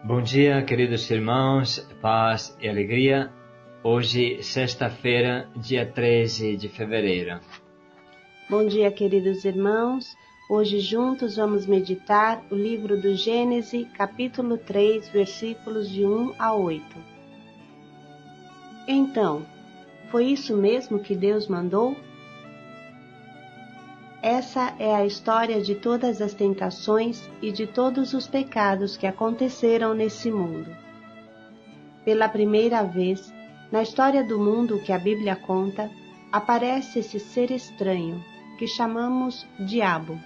Bom dia, queridos irmãos, paz e alegria. Hoje, sexta-feira, dia 13 de fevereiro. Bom dia, queridos irmãos. Hoje juntos vamos meditar o livro do Gênesis, capítulo 3, versículos de 1 a 8. Então, foi isso mesmo que Deus mandou? Essa é a história de todas as tentações e de todos os pecados que aconteceram nesse mundo. Pela primeira vez, na história do mundo que a Bíblia conta, aparece esse ser estranho, que chamamos Diabo.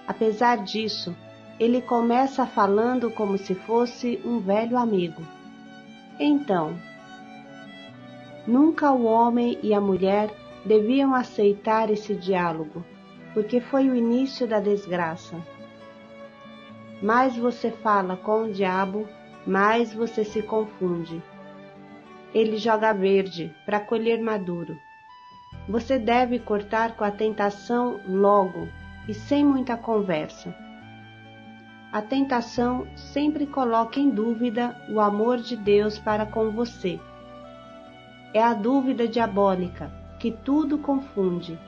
Apesar disso, ele começa falando como se fosse um velho amigo. Então, nunca o homem e a mulher deviam aceitar esse diálogo, porque foi o início da desgraça. Mais você fala com o diabo, mais você se confunde. Ele joga verde para colher maduro. Você deve cortar com a tentação logo e sem muita conversa. A tentação sempre coloca em dúvida o amor de Deus para com você. É a dúvida diabólica que tudo confunde.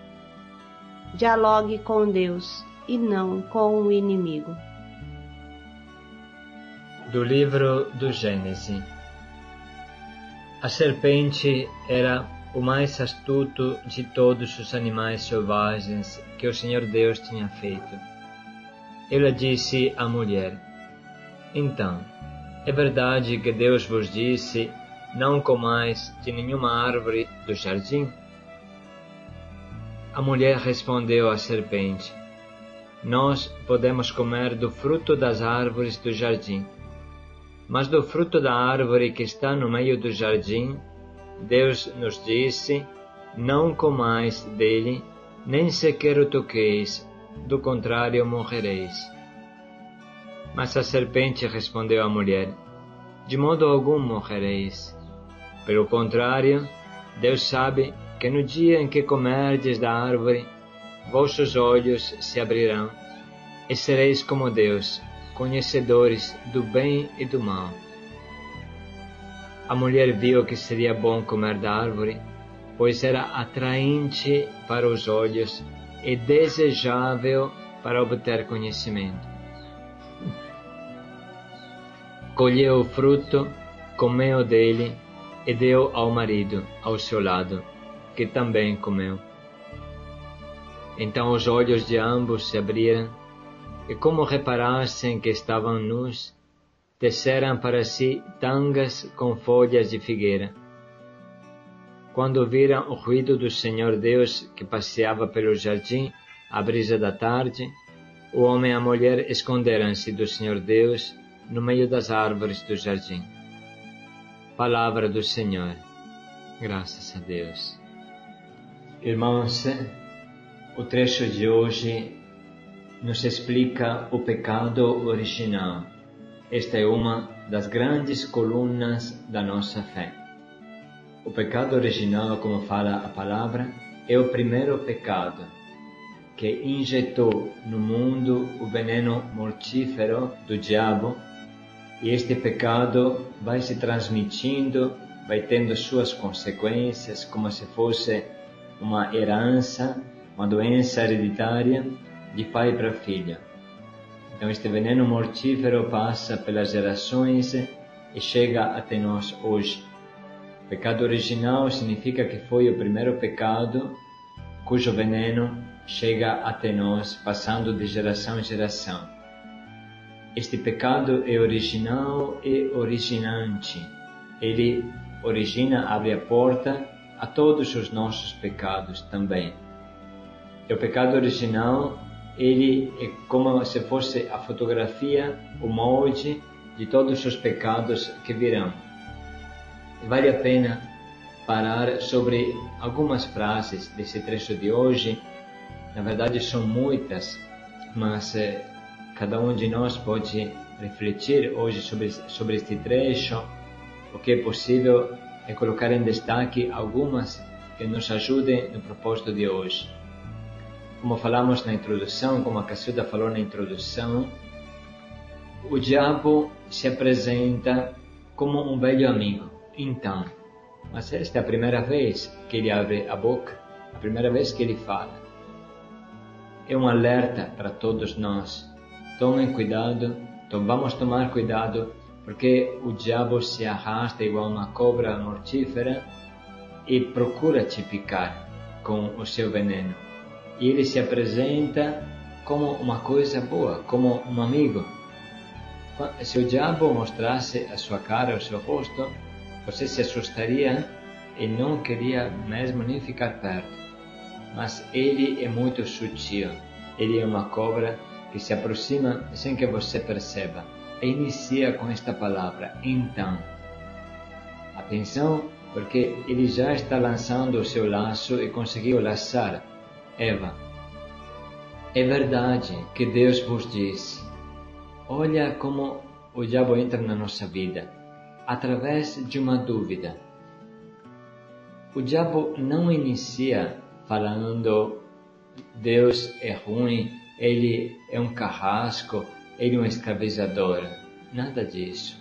Dialogue com Deus e não com o inimigo. Do livro do Gênesis. A serpente era o mais astuto de todos os animais selvagens que o Senhor Deus tinha feito. Ela disse à mulher: Então, é verdade que Deus vos disse: Não comais de nenhuma árvore do jardim? A mulher respondeu à serpente: Nós podemos comer do fruto das árvores do jardim, mas do fruto da árvore que está no meio do jardim, Deus nos disse: Não comais dele, nem sequer o toqueis, do contrário morrereis. Mas a serpente respondeu à mulher: De modo algum morrereis. Pelo contrário, Deus sabe que no dia em que comerdes da árvore, vossos olhos se abrirão, e sereis como Deus, conhecedores do bem e do mal. A mulher viu que seria bom comer da árvore, pois era atraente para os olhos e desejável para obter conhecimento. Colheu o fruto, comeu dele e deu ao marido ao seu lado, que também comeu. Então os olhos de ambos se abriram, e como reparassem que estavam nus, teceram para si tangas com folhas de figueira. Quando viram o ruído do Senhor Deus que passeava pelo jardim à brisa da tarde, o homem e a mulher esconderam-se do Senhor Deus no meio das árvores do jardim. Palavra do Senhor. Graças a Deus. Irmãos, o trecho de hoje nos explica o pecado original. Esta é uma das grandes colunas da nossa fé. O pecado original, como fala a palavra, é o primeiro pecado que injetou no mundo o veneno mortífero do diabo, e este pecado vai se transmitindo, vai tendo suas consequências, como se fosse uma herança, uma doença hereditária de pai para filho. Então este veneno mortífero passa pelas gerações e chega até nós hoje. O pecado original significa que foi o primeiro pecado cujo veneno chega até nós, passando de geração em geração. Este pecado é original e originante. Ele origina, abre a porta a todos os nossos pecados também. E o pecado original, ele é como se fosse a fotografia, o molde de todos os pecados que virão. Vale a pena parar sobre algumas frases desse trecho de hoje. Na verdade são muitas, mas cada um de nós pode refletir hoje sobre este trecho. O que é possível é colocar em destaque algumas que nos ajudem no propósito de hoje. Como falamos na introdução, como a Cacilda falou na introdução, o diabo se apresenta como um velho amigo. Então, mas esta é a primeira vez que ele abre a boca, a primeira vez que ele fala. É um alerta para todos nós. Tomem cuidado, vamos tomar cuidado, porque o diabo se arrasta igual uma cobra mortífera e procura te picar com o seu veneno. E ele se apresenta como uma coisa boa, como um amigo. Se o diabo mostrasse a sua cara, o seu rosto, você se assustaria e não queria mesmo nem ficar perto. Mas ele é muito sutil. Ele é uma cobra que se aproxima sem que você perceba. E inicia com esta palavra, então. Atenção, porque ele já está lançando o seu laço e conseguiu laçar Eva. É verdade que Deus vos disse. Olha como o diabo entra na nossa vida, através de uma dúvida. O diabo não inicia falando Deus é ruim, ele é um carrasco, ele é um escravizador. Nada disso.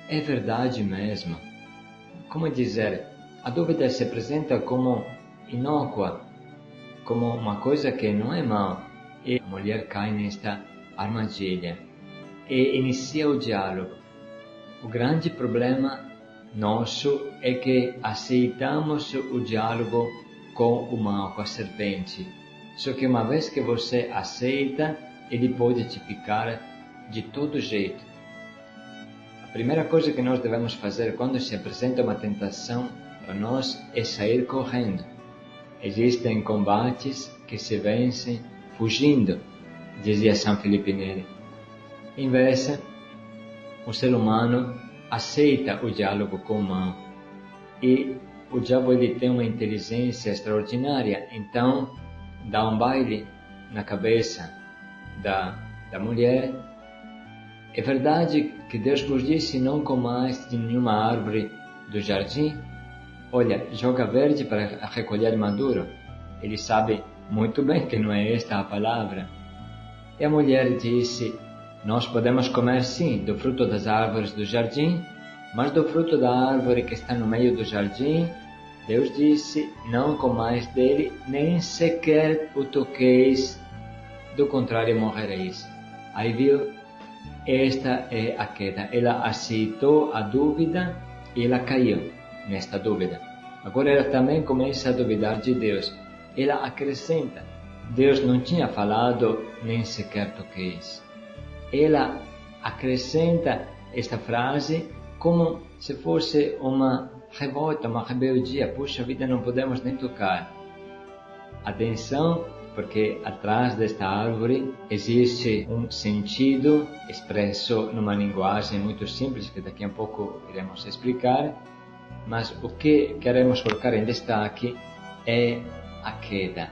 É verdade mesmo. Como dizer, a dúvida se apresenta como inócua, como uma coisa que não é mal. E a mulher cai nesta armadilha e inicia o diálogo. O grande problema nosso é que aceitamos o diálogo com o mal, com a serpente. Só que uma vez que você aceita, ele pode te picar de todo jeito. A primeira coisa que nós devemos fazer quando se apresenta uma tentação para nós é sair correndo. Existem combates que se vencem fugindo, dizia San Felipe Neri. Em vez, o ser humano aceita o diálogo com o mal. E o diabo ele tem uma inteligência extraordinária, então dá um baile na cabeça da mulher. É verdade que Deus vos disse, não comais de nenhuma árvore do jardim? Olha, joga verde para recolher maduro. Ele sabe muito bem que não é esta a palavra. E a mulher disse, nós podemos comer sim do fruto das árvores do jardim, mas do fruto da árvore que está no meio do jardim, Deus disse, não comais dele, nem sequer o toqueis, do contrário morrereis. Aí viu, esta é a queda. Ela aceitou a dúvida e ela caiu nesta dúvida. Agora ela também começa a duvidar de Deus. Ela acrescenta, Deus não tinha falado, nem sequer toqueis. Ela acrescenta esta frase como se fosse uma revolta, uma rebeldia. Puxa vida, não podemos nem tocar. Atenção, porque atrás desta árvore existe um sentido expresso numa linguagem muito simples, que daqui a pouco iremos explicar. Mas o que queremos colocar em destaque é a queda.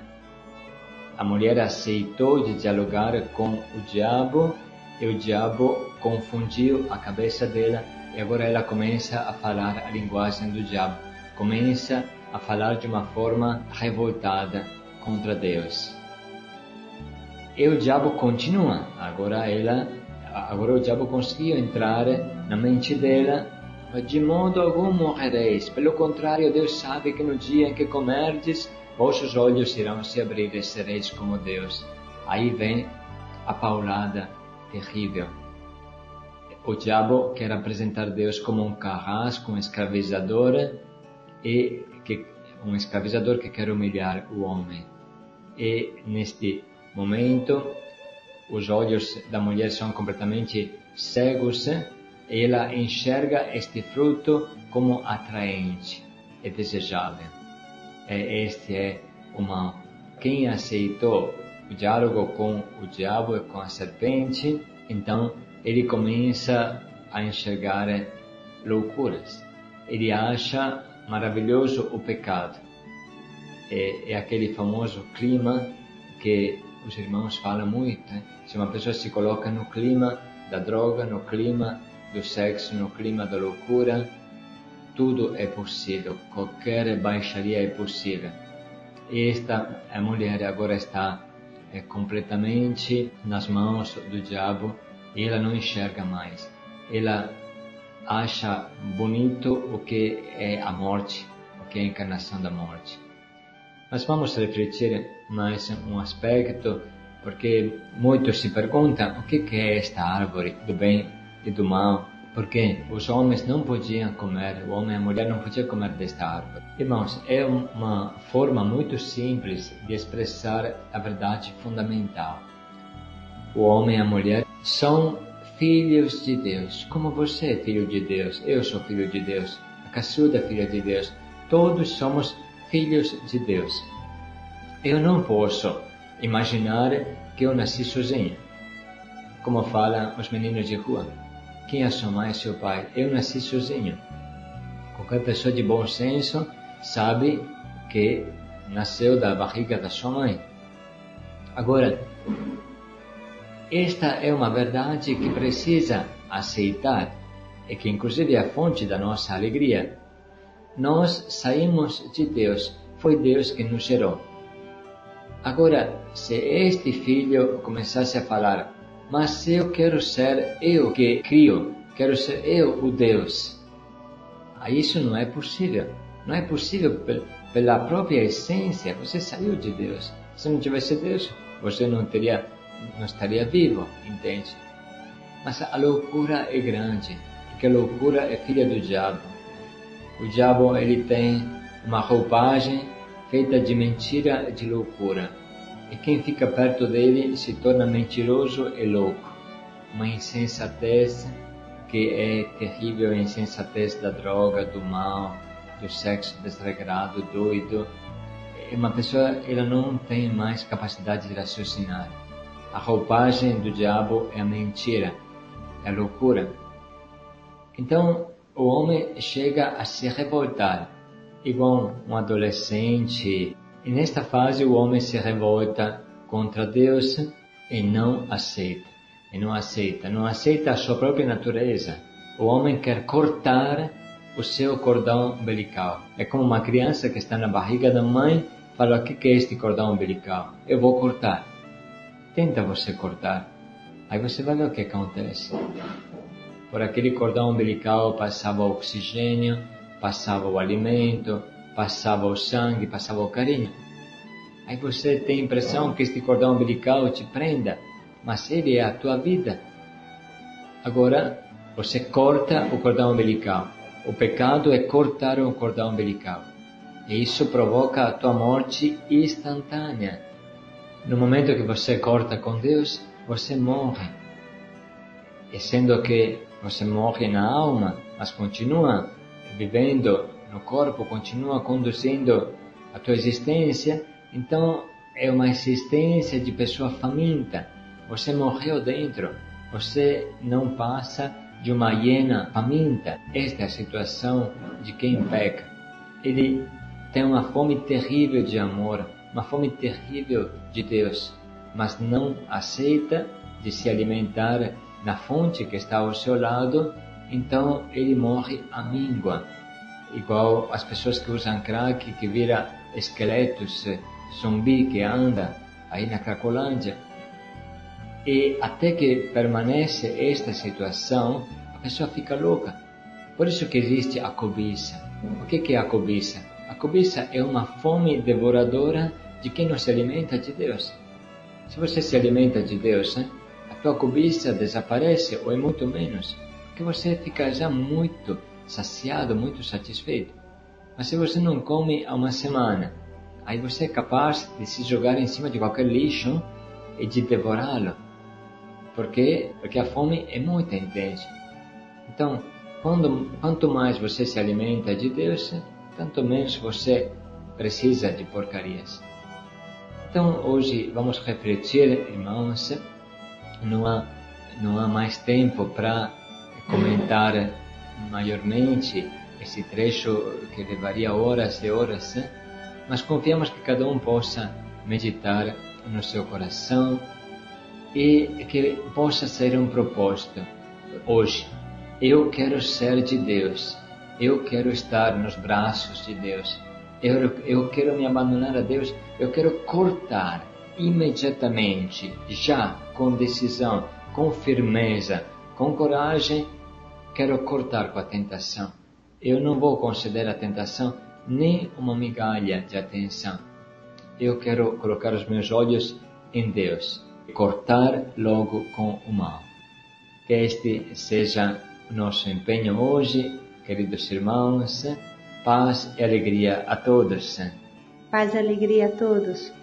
A mulher aceitou de dialogar com o diabo, e o diabo confundiu a cabeça dela, e agora ela começa a falar a linguagem do diabo, começa a falar de uma forma revoltada contra Deus. E o diabo continua, agora o diabo conseguiu entrar na mente dela, de modo algum morrereis, pelo contrário, Deus sabe que no dia em que comerdes, vossos olhos irão se abrir e sereis como Deus. Aí vem a paulada terrível. O diabo quer apresentar Deus como um carrasco, um escravizador, um escravizador que quer humilhar o homem. E neste momento, os olhos da mulher são completamente cegos, e ela enxerga este fruto como atraente e desejável. Este é o mal. Quem aceitou o diálogo com o diabo e com a serpente, então ele começa a enxergar loucuras. Ele acha maravilhoso o pecado. É aquele famoso clima que os irmãos falam muito. Se uma pessoa se coloca no clima da droga, no clima do sexo, no clima da loucura, tudo é possível. Qualquer baixaria é possível. A mulher agora está completamente nas mãos do diabo e ela não enxerga mais. ela acha bonito o que é a morte, o que é a encarnação da morte. Mas vamos refletir mais um aspecto, porque muitos se perguntam o que é esta árvore do bem e do mal, porque os homens não podiam comer, o homem e a mulher não podiam comer desta árvore. Irmãos, é uma forma muito simples de expressar a verdade fundamental. O homem e a mulher são filhos de Deus, como você é filho de Deus, eu sou filho de Deus, a caçuda é filha de Deus, todos somos filhos de Deus. Eu não posso imaginar que eu nasci sozinho, como falam os meninos de rua. Quem é sua mãe e seu pai? Eu nasci sozinho. Qualquer pessoa de bom senso sabe que nasceu da barriga da sua mãe. Agora, esta é uma verdade que precisa aceitar e que inclusive é a fonte da nossa alegria. Nós saímos de Deus, foi Deus que nos gerou. Agora, se este filho começasse a falar, mas eu quero ser eu que crio, quero ser eu o Deus, aí isso não é possível. Não é possível pela própria essência. Você saiu de Deus. Se não tivesse Deus, você não estaria vivo, entende? Mas a loucura é grande, porque a loucura é filha do diabo. O diabo, ele tem uma roupagem feita de mentira e de loucura. E quem fica perto dele se torna mentiroso e louco. Uma insensatez que é terrível, a insensatez da droga, do mal, do sexo desregrado, doido. Uma pessoa, ela não tem mais capacidade de raciocinar. A roupagem do diabo é a mentira, é a loucura. Então, o homem chega a se revoltar, igual um adolescente. E nesta fase o homem se revolta contra Deus e não aceita. Não aceita a sua própria natureza. O homem quer cortar o seu cordão umbilical. É como uma criança que está na barriga da mãe, fala: o que é este cordão umbilical? Eu vou cortar. Tenta você cortar. Aí você vai ver o que acontece. Por aquele cordão umbilical passava o oxigênio, passava o alimento, passava o sangue, passava o carinho. Aí você tem a impressão que este cordão umbilical te prenda, mas ele é a tua vida. Agora, você corta o cordão umbilical. O pecado é cortar o cordão umbilical. E isso provoca a tua morte instantânea. No momento que você corta com Deus, você morre. E sendo que você morre na alma, mas continua vivendo no corpo, continua conduzindo a tua existência, então é uma existência de pessoa faminta. Você morreu dentro, você não passa de uma hiena faminta. Esta é a situação de quem peca. Ele tem uma fome terrível de amor, uma fome terrível de Deus, mas não aceita de se alimentar na fonte que está ao seu lado, então ele morre à míngua. Igual as pessoas que usam crack, que viram esqueletos, zumbi que anda aí na Cracolândia. E até que permanece esta situação, a pessoa fica louca. Por isso que existe a cobiça. O que é a cobiça? A cobiça é uma fome devoradora de quem não se alimenta de Deus. Se você se alimenta de Deus, a tua cobiça desaparece, ou é muito menos, porque você fica já muito saciado, muito satisfeito. Mas se você não come há uma semana, aí você é capaz de se jogar em cima de qualquer lixo e de devorá-lo. Por quê? Porque a fome é muito intensa. Então, quanto mais você se alimenta de Deus, tanto menos você precisa de porcarias. Então, hoje vamos refletir, irmãos. Não há mais tempo para comentar maiormente esse trecho que levaria horas e horas, mas confiamos que cada um possa meditar no seu coração e que possa ser um propósito. Hoje, eu quero ser de Deus, eu quero estar nos braços de Deus, eu quero me abandonar a Deus, eu quero cortar imediatamente, já, com decisão, com firmeza, com coragem, quero cortar com a tentação. Eu não vou conceder à tentação nem uma migalha de atenção. Eu quero colocar os meus olhos em Deus e cortar logo com o mal. Que este seja o nosso empenho hoje, queridos irmãos. Paz e alegria a todos. Paz e alegria a todos.